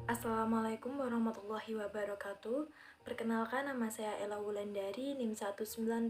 Assalamualaikum warahmatullahi wabarakatuh. Perkenalkan, nama saya Ella Wulandari, NIM 1901618.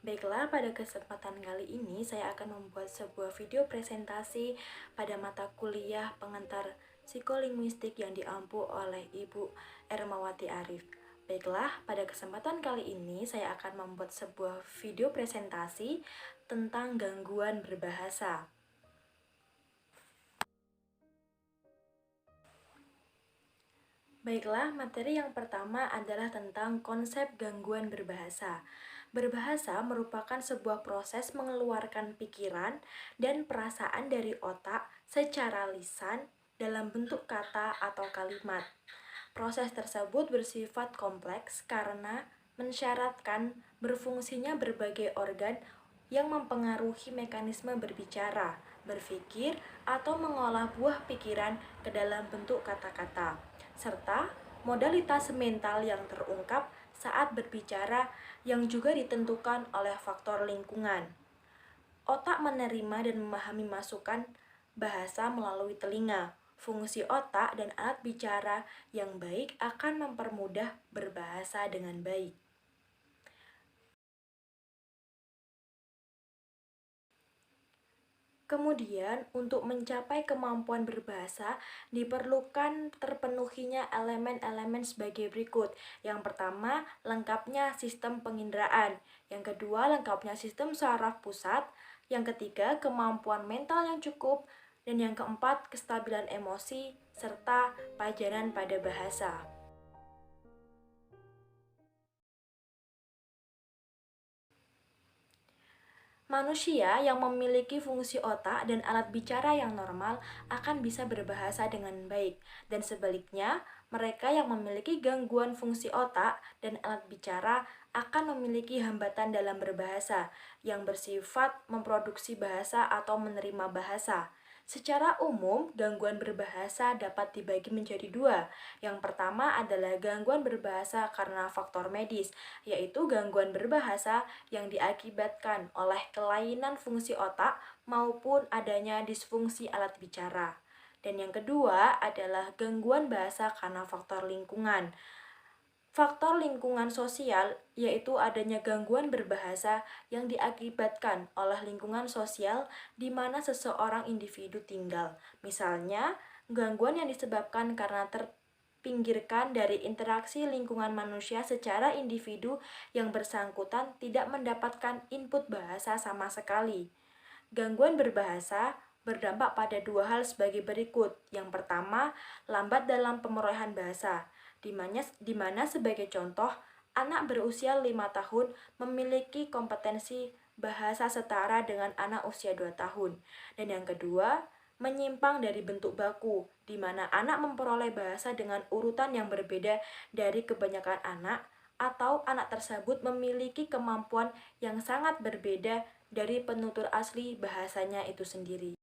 Baiklah, pada kesempatan kali ini saya akan membuat sebuah video presentasi pada mata kuliah pengantar psikolinguistik yang diampu oleh Ibu Ermawati Arif. Baiklah, pada kesempatan kali ini saya akan membuat sebuah video presentasi tentang gangguan berbahasa. Baiklah, materi yang pertama adalah tentang konsep gangguan berbahasa. Berbahasa merupakan sebuah proses mengeluarkan pikiran dan perasaan dari otak secara lisan dalam bentuk kata atau kalimat. Proses tersebut bersifat kompleks karena mensyaratkan berfungsinya berbagai organ yang mempengaruhi mekanisme berbicara, berpikir, atau mengolah buah pikiran ke dalam bentuk kata-kata, serta modalitas mental yang terungkap saat berbicara yang juga ditentukan oleh faktor lingkungan. Otak menerima dan memahami masukan bahasa melalui telinga. Fungsi otak dan alat bicara yang baik akan mempermudah berbahasa dengan baik. Kemudian, untuk mencapai kemampuan berbahasa, diperlukan terpenuhinya elemen-elemen sebagai berikut. Yang pertama, lengkapnya sistem penginderaan. Yang kedua, lengkapnya sistem saraf pusat. Yang ketiga, kemampuan mental yang cukup. Dan yang keempat, kestabilan emosi, serta pajanan pada bahasa. Manusia yang memiliki fungsi otak dan alat bicara yang normal akan bisa berbahasa dengan baik, dan sebaliknya, mereka yang memiliki gangguan fungsi otak dan alat bicara akan memiliki hambatan dalam berbahasa yang bersifat memproduksi bahasa atau menerima bahasa. Secara umum, gangguan berbahasa dapat dibagi menjadi dua. Yang pertama adalah gangguan berbahasa karena faktor medis, yaitu gangguan berbahasa yang diakibatkan oleh kelainan fungsi otak maupun adanya disfungsi alat bicara. Dan yang kedua adalah gangguan bahasa karena faktor lingkungan. Faktor lingkungan sosial yaitu adanya gangguan berbahasa yang diakibatkan oleh lingkungan sosial di mana seseorang individu tinggal. Misalnya, gangguan yang disebabkan karena terpinggirkan dari interaksi lingkungan manusia secara individu yang bersangkutan tidak mendapatkan input bahasa sama sekali. Gangguan berbahasa berdampak pada dua hal sebagai berikut. Yang pertama, lambat dalam pemerolehan bahasa, di mana sebagai contoh, anak berusia 5 tahun memiliki kompetensi bahasa setara dengan anak usia 2 tahun. Dan yang kedua, menyimpang dari bentuk baku, di mana anak memperoleh bahasa dengan urutan yang berbeda dari kebanyakan anak, atau anak tersebut memiliki kemampuan yang sangat berbeda dari penutur asli bahasanya itu sendiri.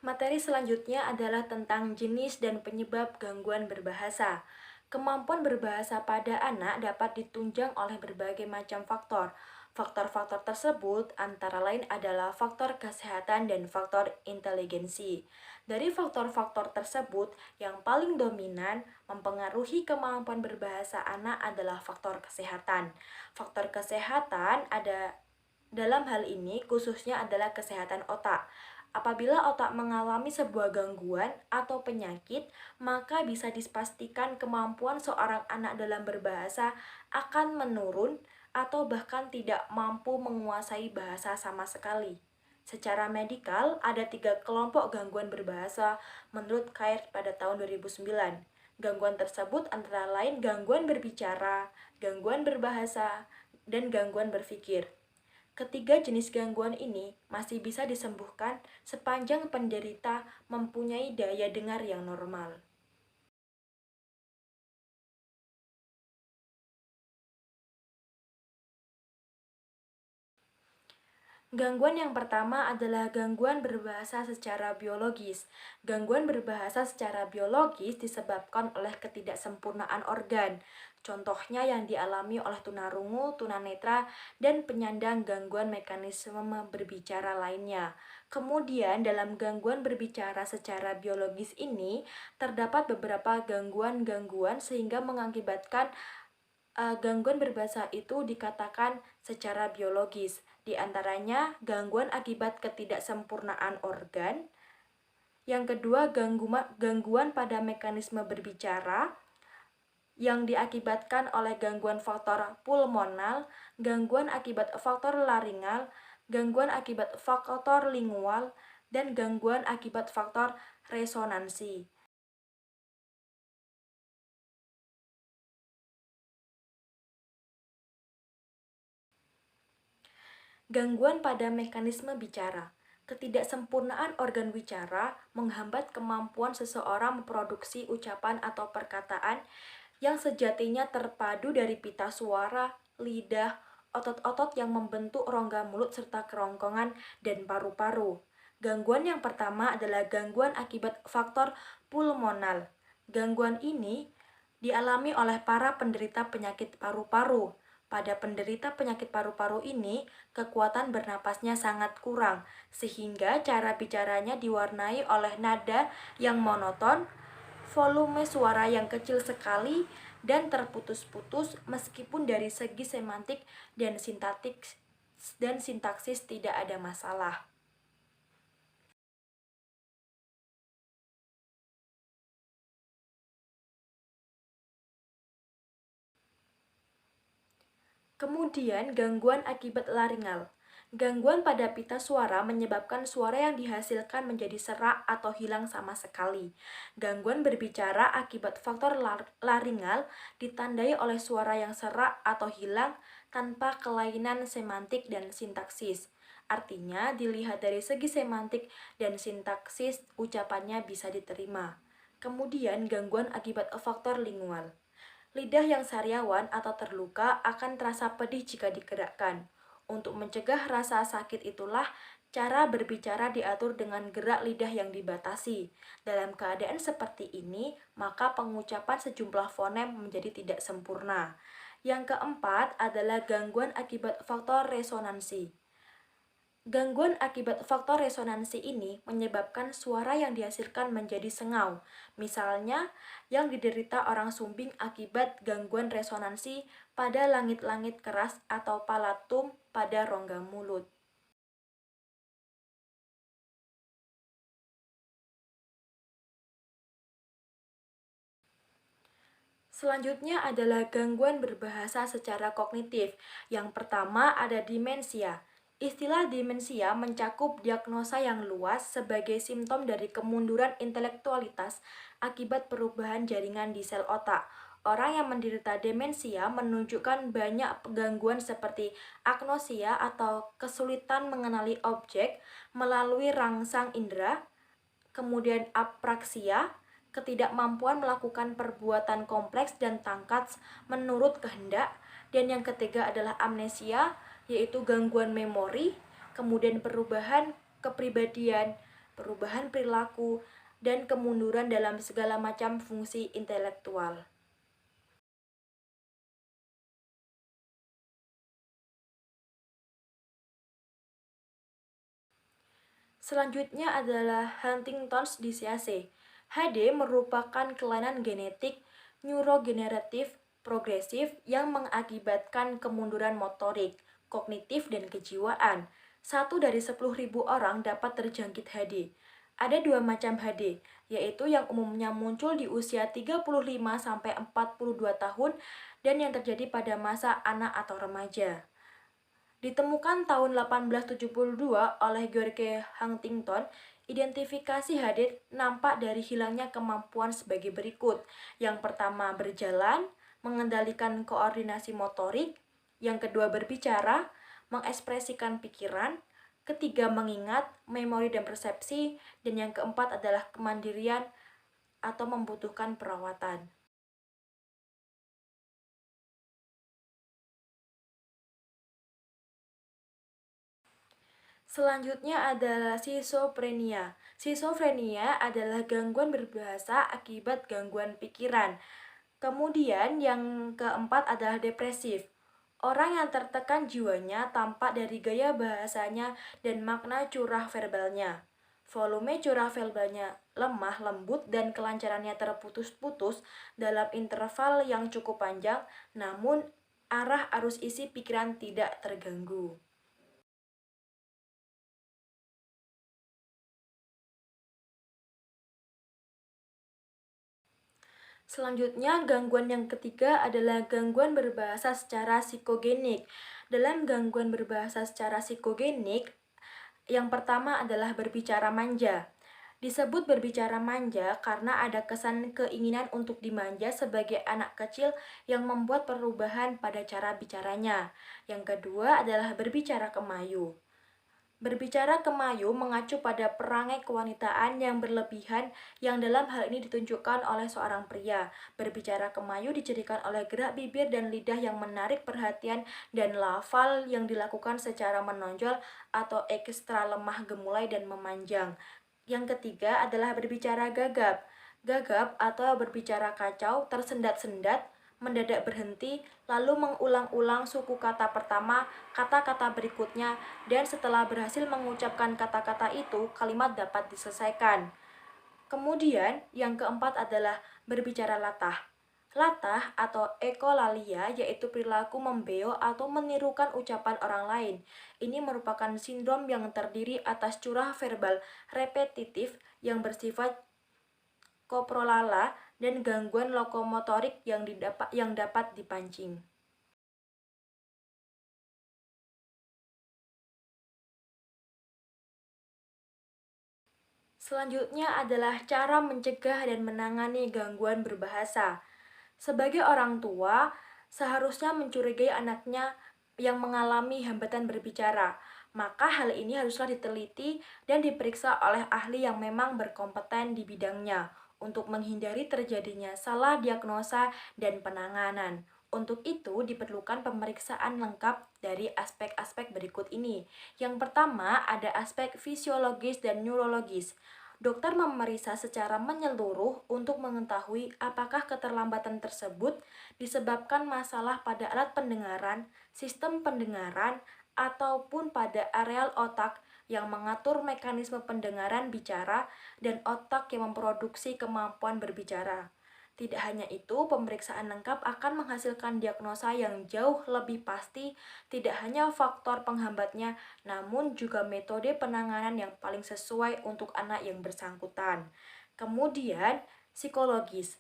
Materi selanjutnya adalah tentang jenis dan penyebab gangguan berbahasa. Kemampuan berbahasa pada anak dapat ditunjang oleh berbagai macam faktor. Faktor-faktor tersebut antara lain adalah faktor kesehatan dan faktor inteligensi. Dari faktor-faktor tersebut, yang paling dominan mempengaruhi kemampuan berbahasa anak adalah faktor kesehatan. Faktor kesehatan ada dalam hal ini khususnya adalah kesehatan otak. Apabila otak mengalami sebuah gangguan atau penyakit, maka bisa dipastikan kemampuan seorang anak dalam berbahasa akan menurun atau bahkan tidak mampu menguasai bahasa sama sekali. Secara medikal, ada 3 kelompok gangguan berbahasa menurut Caird pada tahun 2009. Gangguan tersebut antara lain gangguan berbicara, gangguan berbahasa, dan gangguan berpikir. Ketiga jenis gangguan ini masih bisa disembuhkan sepanjang penderita mempunyai daya dengar yang normal. Gangguan yang pertama adalah gangguan berbahasa secara biologis. Gangguan berbahasa secara biologis disebabkan oleh ketidaksempurnaan organ. Contohnya yang dialami oleh tunarungu, tunanetra, dan penyandang gangguan mekanisme berbicara lainnya. Kemudian dalam gangguan berbicara secara biologis ini terdapat beberapa gangguan-gangguan sehingga mengakibatkan gangguan berbahasa itu dikatakan secara biologis. Di antaranya gangguan akibat ketidaksempurnaan organ, yang kedua gangguan pada mekanisme berbicara, yang diakibatkan oleh gangguan faktor pulmonal, gangguan akibat faktor laringal, gangguan akibat faktor lingual, dan gangguan akibat faktor resonansi. Gangguan pada mekanisme bicara. Ketidaksempurnaan organ bicara menghambat kemampuan seseorang memproduksi ucapan atau perkataan yang sejatinya terpadu dari pita suara, lidah, otot-otot yang membentuk rongga mulut serta kerongkongan dan paru-paru. Gangguan yang pertama adalah gangguan akibat faktor pulmonal. Gangguan ini dialami oleh para penderita penyakit paru-paru. Pada penderita penyakit paru-paru ini, kekuatan bernapasnya sangat kurang, sehingga cara bicaranya diwarnai oleh nada yang monoton, volume suara yang kecil sekali, dan terputus-putus meskipun dari segi semantik dan sintaksis tidak ada masalah. Kemudian gangguan akibat laringal. Gangguan pada pita suara menyebabkan suara yang dihasilkan menjadi serak atau hilang sama sekali. Gangguan berbicara akibat faktor laringal ditandai oleh suara yang serak atau hilang tanpa kelainan semantik dan sintaksis. Artinya, dilihat dari segi semantik dan sintaksis, ucapannya bisa diterima. Kemudian, gangguan akibat faktor lingual. Lidah yang sariawan atau terluka akan terasa pedih jika digerakkan. Untuk mencegah rasa sakit itulah cara berbicara diatur dengan gerak lidah yang dibatasi. Dalam keadaan seperti ini, maka pengucapan sejumlah fonem menjadi tidak sempurna. Yang keempat adalah gangguan akibat faktor resonansi. Gangguan akibat faktor resonansi ini menyebabkan suara yang dihasilkan menjadi sengau. Misalnya, yang diderita orang sumbing akibat gangguan resonansi pada langit-langit keras atau palatum pada rongga mulut. Selanjutnya adalah gangguan berbahasa secara kognitif. Yang pertama ada demensia. Istilah demensia mencakup diagnosa yang luas sebagai simptom dari kemunduran intelektualitas akibat perubahan jaringan di sel otak. Orang yang menderita demensia menunjukkan banyak gangguan seperti agnosia atau kesulitan mengenali objek melalui rangsang indera, kemudian apraksia, ketidakmampuan melakukan perbuatan kompleks dan tangkat menurut kehendak, dan yang ketiga adalah amnesia, yaitu gangguan memori, kemudian perubahan kepribadian, perubahan perilaku, dan kemunduran dalam segala macam fungsi intelektual. Selanjutnya adalah Huntington's disease. HD merupakan kelainan genetik neurogeneratif progresif yang mengakibatkan kemunduran motorik, kognitif, dan kejiwaan. 1 dari 10.000 orang dapat terjangkit HD. Ada dua macam HD, yaitu yang umumnya muncul di usia 35-42 tahun dan yang terjadi pada masa anak atau remaja. Ditemukan tahun 1872 oleh George Huntington, identifikasi hadit nampak dari hilangnya kemampuan sebagai berikut. Yang pertama berjalan, mengendalikan koordinasi motorik. Yang kedua berbicara, mengekspresikan pikiran. Ketiga mengingat, memori dan persepsi. Dan yang keempat adalah kemandirian atau membutuhkan perawatan. Selanjutnya adalah schizophrenia. Schizophrenia adalah gangguan berbahasa akibat gangguan pikiran. Kemudian yang keempat adalah depresif. Orang yang tertekan jiwanya tampak dari gaya bahasanya dan makna curah verbalnya. Volume curah verbalnya lemah, lembut, dan kelancarannya terputus-putus dalam interval yang cukup panjang, namun arah arus isi pikiran tidak terganggu. Selanjutnya, gangguan yang ketiga adalah gangguan berbahasa secara psikogenik. Dalam gangguan berbahasa secara psikogenik, yang pertama adalah berbicara manja. Disebut berbicara manja karena ada kesan keinginan untuk dimanja sebagai anak kecil yang membuat perubahan pada cara bicaranya. Yang kedua adalah berbicara kemayu. Berbicara kemayu mengacu pada perangai kewanitaan yang berlebihan yang dalam hal ini ditunjukkan oleh seorang pria. Berbicara kemayu dicirikan oleh gerak bibir dan lidah yang menarik perhatian dan lafal yang dilakukan secara menonjol atau ekstra lemah gemulai dan memanjang. Yang ketiga adalah berbicara gagap. Gagap atau berbicara kacau, tersendat-sendat, mendadak berhenti, lalu mengulang-ulang suku kata pertama, kata-kata berikutnya, dan setelah berhasil mengucapkan kata-kata itu, kalimat dapat diselesaikan. Kemudian, yang keempat adalah berbicara latah. Latah atau ekolalia yaitu perilaku membeo atau menirukan ucapan orang lain. Ini merupakan sindrom yang terdiri atas curah verbal repetitif yang bersifat koprolala dan gangguan lokomotorik yang dapat dipancing. Selanjutnya adalah cara mencegah dan menangani gangguan berbahasa. Sebagai orang tua, seharusnya mencurigai anaknya yang mengalami hambatan berbicara. Maka hal ini haruslah diteliti dan diperiksa oleh ahli yang memang berkompeten di bidangnya untuk menghindari terjadinya salah diagnosa dan penanganan. Untuk itu diperlukan pemeriksaan lengkap dari aspek-aspek berikut ini. Yang pertama ada aspek fisiologis dan neurologis. Dokter memeriksa secara menyeluruh untuk mengetahui apakah keterlambatan tersebut disebabkan masalah pada alat pendengaran, sistem pendengaran, ataupun pada areal otak yang mengatur mekanisme pendengaran bicara dan otak yang memproduksi kemampuan berbicara. Tidak hanya itu, pemeriksaan lengkap akan menghasilkan diagnosa yang jauh lebih pasti, tidak hanya faktor penghambatnya, namun juga metode penanganan yang paling sesuai untuk anak yang bersangkutan. Kemudian, psikologis.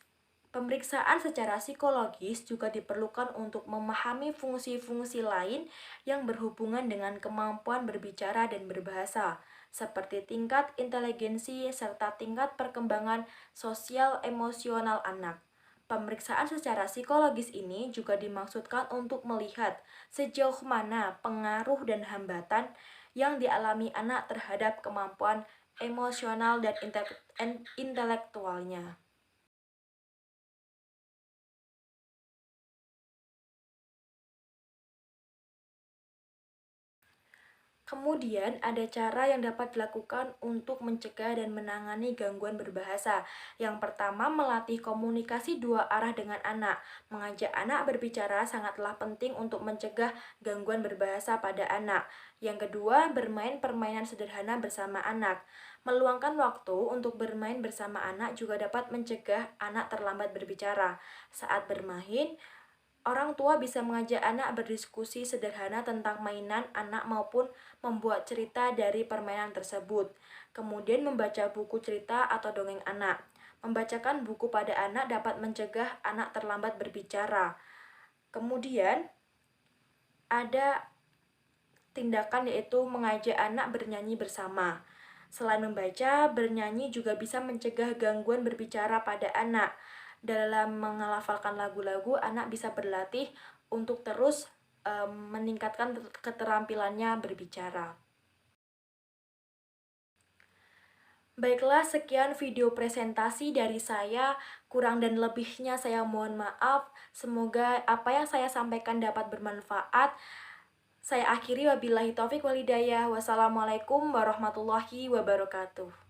Pemeriksaan secara psikologis juga diperlukan untuk memahami fungsi-fungsi lain yang berhubungan dengan kemampuan berbicara dan berbahasa, seperti tingkat inteligensi serta tingkat perkembangan sosial emosional anak. Pemeriksaan secara psikologis ini juga dimaksudkan untuk melihat sejauh mana pengaruh dan hambatan yang dialami anak terhadap kemampuan emosional dan intelektualnya. Kemudian ada cara yang dapat dilakukan untuk mencegah dan menangani gangguan berbahasa. Yang pertama, melatih komunikasi dua arah dengan anak. Mengajak anak berbicara sangatlah penting untuk mencegah gangguan berbahasa pada anak. Yang kedua, bermain permainan sederhana bersama anak. Meluangkan waktu untuk bermain bersama anak juga dapat mencegah anak terlambat berbicara. Saat bermain, orang tua bisa mengajak anak berdiskusi sederhana tentang mainan anak maupun membuat cerita dari permainan tersebut. Kemudian membaca buku cerita atau dongeng anak. Membacakan buku pada anak dapat mencegah anak terlambat berbicara. Kemudian ada tindakan yaitu mengajak anak bernyanyi bersama. Selain membaca, bernyanyi juga bisa mencegah gangguan berbicara pada anak. Dalam menghafalkan lagu-lagu, anak bisa berlatih untuk terus meningkatkan keterampilannya berbicara. Baiklah, sekian video presentasi dari saya. Kurang dan lebihnya saya mohon maaf. Semoga apa yang saya sampaikan dapat bermanfaat. Saya akhiri wabillahi taufik walhidayah. Wassalamualaikum warahmatullahi wabarakatuh.